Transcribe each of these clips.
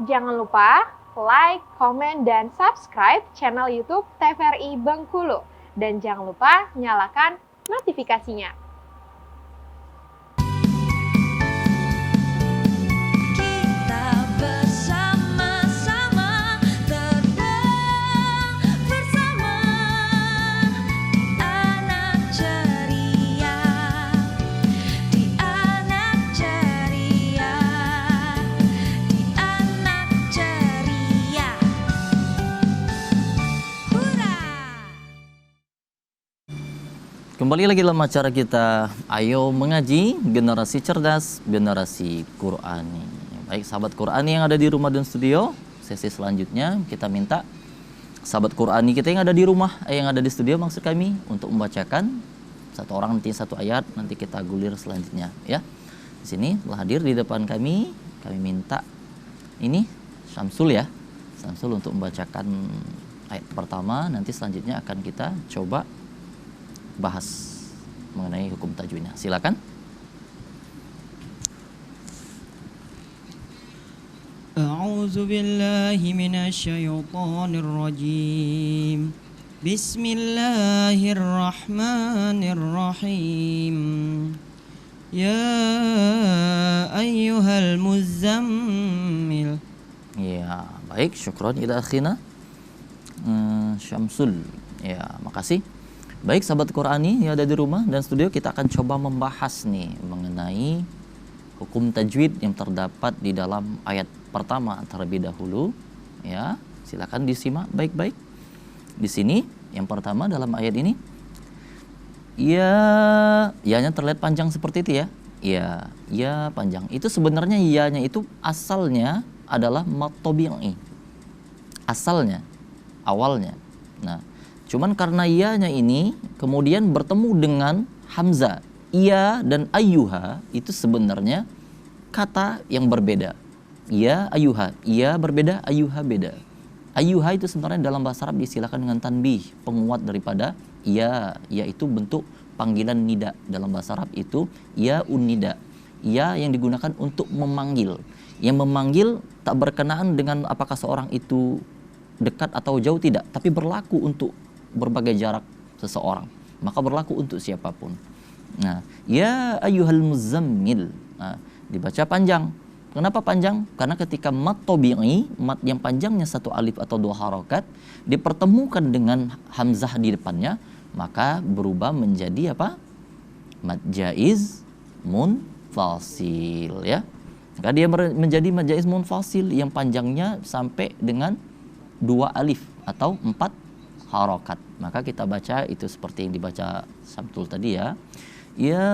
Jangan lupa like, komen, dan subscribe channel YouTube TVRI Bengkulu. Dan jangan lupa nyalakan notifikasinya. Kembali lagi dalam acara kita Ayo Mengaji, Generasi Cerdas, Generasi Qur'ani. Baik sahabat Qur'ani yang ada di rumah dan studio, sesi selanjutnya kita minta sahabat Qur'ani kita yang ada di rumah, yang ada di studio maksud kami, untuk membacakan satu orang nanti satu ayat, nanti kita gulir selanjutnya ya. Di sini telah hadir di depan kami minta ini Syamsul ya. Syamsul untuk membacakan ayat pertama, nanti selanjutnya akan kita coba bahas mengenai hukum tajwidnya. Silakan. A'udzu billahi minasy syaithanir rajim. Bismillahirrahmanirrahim. Ya ayyuhal muzammil. Ya, baik, syukron ila akhina Syamsul. Ya, makasih. Baik sahabat Qur'ani yang ada di rumah dan studio, kita akan coba membahas nih mengenai hukum tajwid yang terdapat di dalam ayat pertama terlebih dahulu ya. Silakan disimak baik-baik. Di sini yang pertama dalam ayat ini ya-nya terlihat panjang seperti itu ya. Ya panjang. Itu sebenarnya ya-nya itu asalnya adalah mad tabi'i. Asalnya, awalnya. Nah, cuman karena iyanya ini kemudian bertemu dengan hamzah. Iya dan ayyuha itu sebenarnya kata yang berbeda. Iya, ayyuha. Iya berbeda, ayyuha beda. Ayyuha itu sebenarnya dalam bahasa Arab disilakan dengan tanbih, penguat daripada iya. Iya itu bentuk panggilan nida. Dalam bahasa Arab itu ya unnida. Iya yang digunakan untuk memanggil. Yang memanggil tak berkenaan dengan apakah seorang itu dekat atau jauh, tidak, tapi berlaku untuk berbagai jarak seseorang, maka berlaku untuk siapapun. Nah, ya ayyuhal muzammil, nah, dibaca panjang. Kenapa panjang? Karena ketika mad tabi'i, mad yang panjangnya satu alif atau dua harokat dipertemukan dengan hamzah di depannya, maka berubah menjadi apa? Mad jaiz munfasil ya. Maka dia menjadi mad jaiz munfasil yang panjangnya sampai dengan dua alif atau empat harokat. Maka kita baca itu seperti yang dibaca Samsul tadi ya. Ya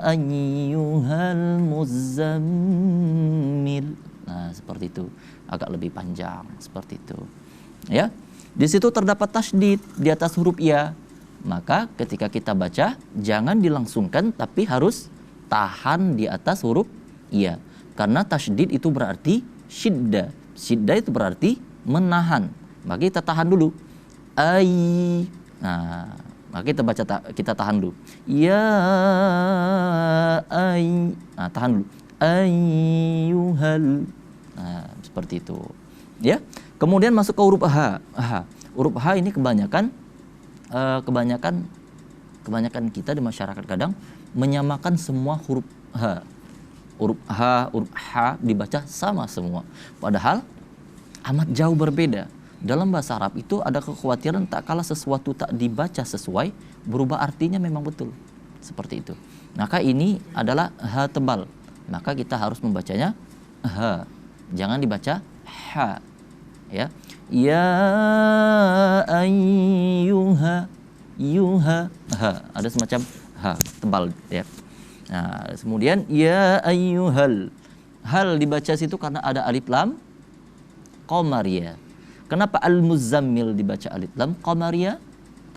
ayyuhal muzammil. Nah, seperti itu. Agak lebih panjang seperti itu. Ya. Di situ terdapat tasydid di atas huruf ya. Maka ketika kita baca jangan dilangsungkan tapi harus tahan di atas huruf ya. Karena tasydid itu berarti syiddah. Syiddah itu berarti menahan. Maka kita tahan dulu. Nah, maka kita baca kita tahan dulu. Ya nah, tahan dulu. Ayyuhal. Nah, seperti itu. Ya. Kemudian masuk ke huruf H. Huruf H ini kebanyakan kita di masyarakat kadang menyamakan semua huruf H. Huruf H dibaca sama semua. Padahal amat jauh berbeda. Dalam bahasa Arab itu ada kekhawatiran tak kala sesuatu tak dibaca sesuai, berubah artinya memang betul. Seperti itu. Maka ini adalah H tebal. Maka kita harus membacanya H. Jangan dibaca H. Ya. Ya ayyuha. Yuha. H. Ada semacam H tebal ya. Nah, kemudian ya ayyuhal. Hal dibaca situ karena ada alif lam qamariyah. Kenapa al-muzammil dibaca alif lam qamariyah?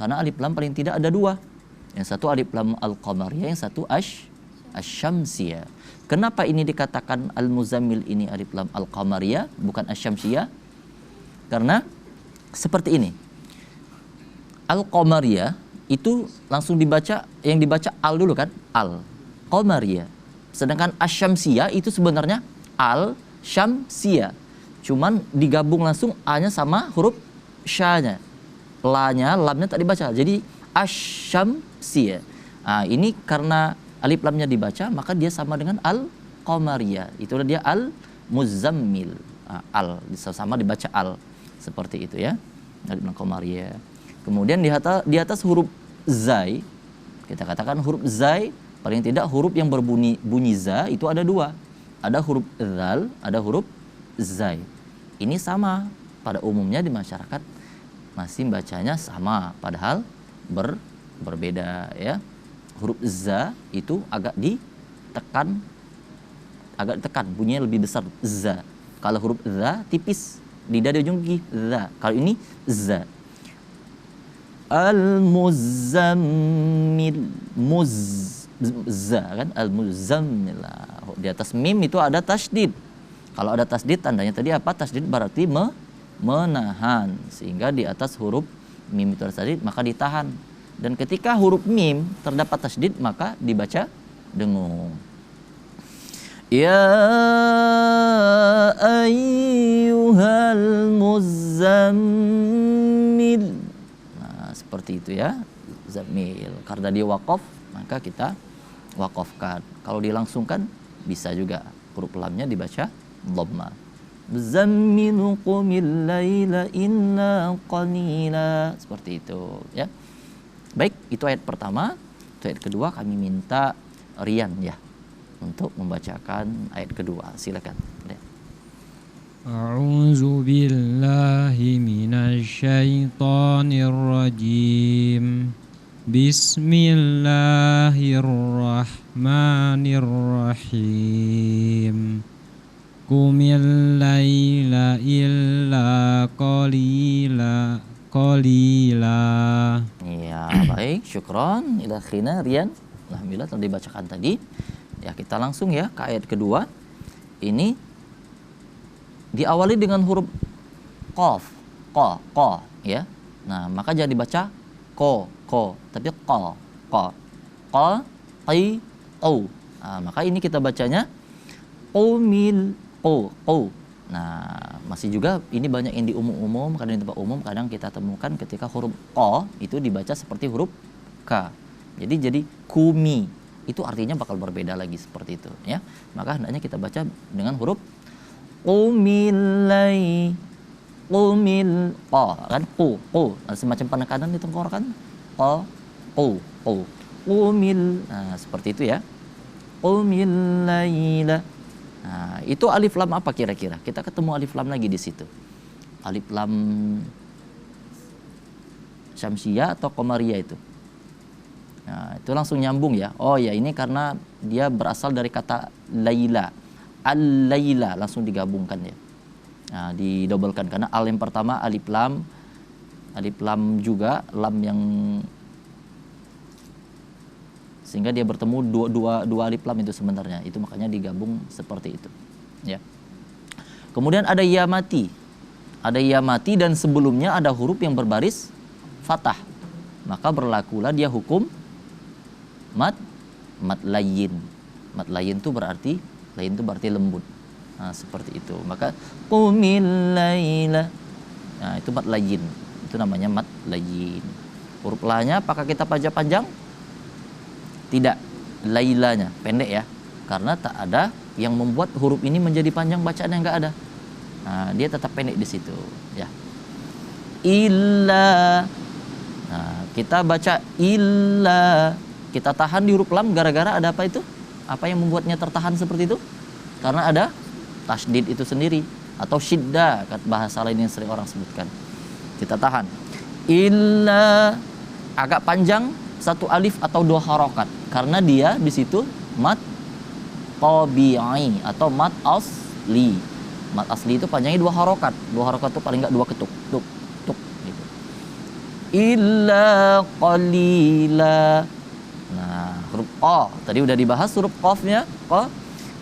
Karena alif lam paling tidak ada dua. Yang satu alif lam al-qamariyah, yang satu asy-syamsiyah. Kenapa ini dikatakan al-muzammil ini alif lam al-qamariyah bukan asy-syamsiyah? Karena seperti ini. Al-qamariyah itu langsung dibaca, yang dibaca al dulu kan? Al-qamariyah. Sedangkan asy-syamsiyah itu sebenarnya al syamsia. Cuman digabung langsung A-nya sama huruf sya-nya. La-nya, lamnya tak dibaca. Jadi asyamsia. Nah, ini karena alif lamnya dibaca, maka dia sama dengan al-qamariyah. Itulah dia al-muzammil. Al sama dibaca al. Seperti itu ya. Alif lam qamariyah. Kemudian di atas huruf zai, kita katakan huruf zai, paling tidak huruf yang bunyi za itu ada dua. Ada huruf zal, ada huruf zai. Ini sama pada umumnya di masyarakat masih bacanya sama, padahal berbeda ya. Huruf za itu agak ditekan, bunyinya lebih besar za. Kalau huruf za tipis, lidah di ujung gigi za. Kalau ini za. Al-muzammil, za kan, al-muzammil. Di atas mim itu ada tasydid. Kalau ada tasydid tandanya tadi apa? Tasydid berarti menahan. Sehingga di atas huruf mim itu ada tasydid, maka ditahan. Dan ketika huruf mim terdapat tasydid, maka dibaca dengung. Ya ayyuhal muzammil. Nah, seperti itu ya. Zammil. Karena dia waqaf, maka kita waqafkan. Kalau dilangsungkan bisa juga huruf lamnya dibaca dhamma. Zammilu qumil laila inna qalila. Seperti itu ya. Baik, itu ayat pertama. Itu ayat kedua, kami minta Rian ya untuk membacakan ayat kedua. Silakan. A'udzu billahi minasy syaithanir rajim. Bismillahirrahmanirrahim. Qumil laila illa qalila. Ya, baik, syukron ila khina Rian. Alhamdulillah telah dibacakan tadi. Ya, kita langsung ya ke ayat kedua. Ini diawali dengan huruf qaf, qa ya. Nah, maka jangan dibaca ko, tapi qa, qi, au. Nah, maka ini kita bacanya qumil, qu. Nah, masih juga ini banyak yang di umum-umum, kadang di tempat umum, kadang kita temukan ketika huruf qa itu dibaca seperti huruf k. Jadi kumi. Itu artinya bakal berbeda lagi seperti itu ya. Maka hendaknya kita baca dengan huruf qumil qa kan qu. Semacam penekanan di tenggorokan. Qa, qu. Qumil. Nah, seperti itu ya. Qumil laila. Nah, itu alif lam apa kira-kira? Kita ketemu alif lam lagi di situ. Alif lam syamsiyah atau qamariyah itu. Nah, itu langsung nyambung ya. Oh ya, ini karena dia berasal dari kata laila. Al-laila langsung digabungkan ya. Nah, didobelkan karena al yang pertama alif lam juga lam yang sehingga dia bertemu dua alif lam itu sebenarnya. Itu makanya digabung seperti itu. Ya. Kemudian ada ya mati. Ada ya mati dan sebelumnya ada huruf yang berbaris fathah. Maka berlakulah dia hukum mad layyin. Mad layyin itu berarti lembut. Nah, seperti itu. Maka qumil laila. Nah, itu mad layyin. Itu namanya mad layyin. Huruf la-nya apakah kita baca panjang? Tidak, lailanya pendek ya, karena tak ada yang membuat huruf ini menjadi panjang bacaannya, nggak ada. Nah, dia tetap pendek di situ ya. Illa. Nah, kita baca illa, kita tahan di huruf lam gara-gara ada apa itu? Apa yang membuatnya tertahan seperti itu? Karena ada tasydid itu sendiri atau syiddah, bahasa lain yang sering orang sebutkan. Kita tahan. Illa agak panjang, satu alif atau dua harokat, karena dia di situ mad tabi'i atau mad asli. Mad asli itu panjangnya dua harokat itu paling enggak dua ketuk, tuk gitu. Illa qalila. Nah, huruf qa tadi udah dibahas, huruf qafnya qa.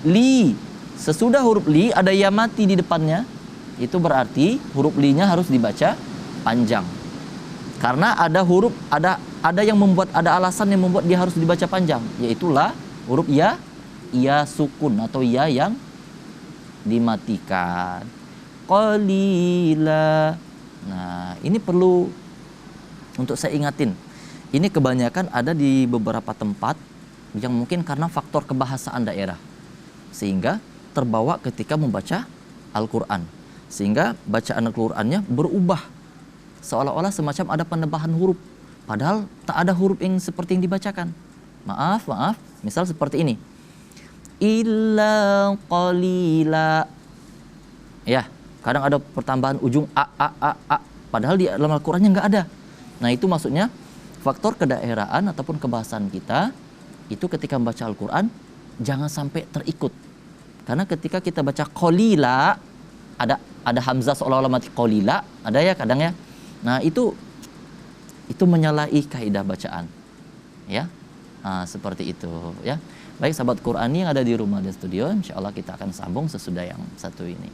Li, sesudah huruf li ada ya mati di depannya, itu berarti huruf li-nya harus dibaca panjang. Karena ada huruf, ada yang membuat, ada alasan yang membuat dia harus dibaca panjang, yaitulah huruf ya sukun atau ya yang dimatikan. Qalila. Nah, ini perlu untuk saya ingatin. Ini kebanyakan ada di beberapa tempat yang mungkin karena faktor kebahasaan daerah, sehingga terbawa ketika membaca Al-Quran, sehingga bacaan Al-Qurannya berubah seolah-olah semacam ada penambahan huruf, padahal tak ada huruf yang seperti yang dibacakan. Maaf, misal seperti ini, illa qalila, ya kadang ada pertambahan ujung a, padahal di dalam Al-Qurannya nggak ada. Nah, itu maksudnya faktor kedaerahan ataupun kebahasaan kita itu ketika membaca Al-Quran jangan sampai terikut. Karena ketika kita baca qalila, ada hamzah seolah-olah mati, qalila, ada ya kadang ya. Nah, itu menyalahi kaidah bacaan. Ya. Nah, seperti itu ya. Baik sahabat Qurani yang ada di rumah dan studio, insyaallah kita akan sambung sesudah yang satu ini.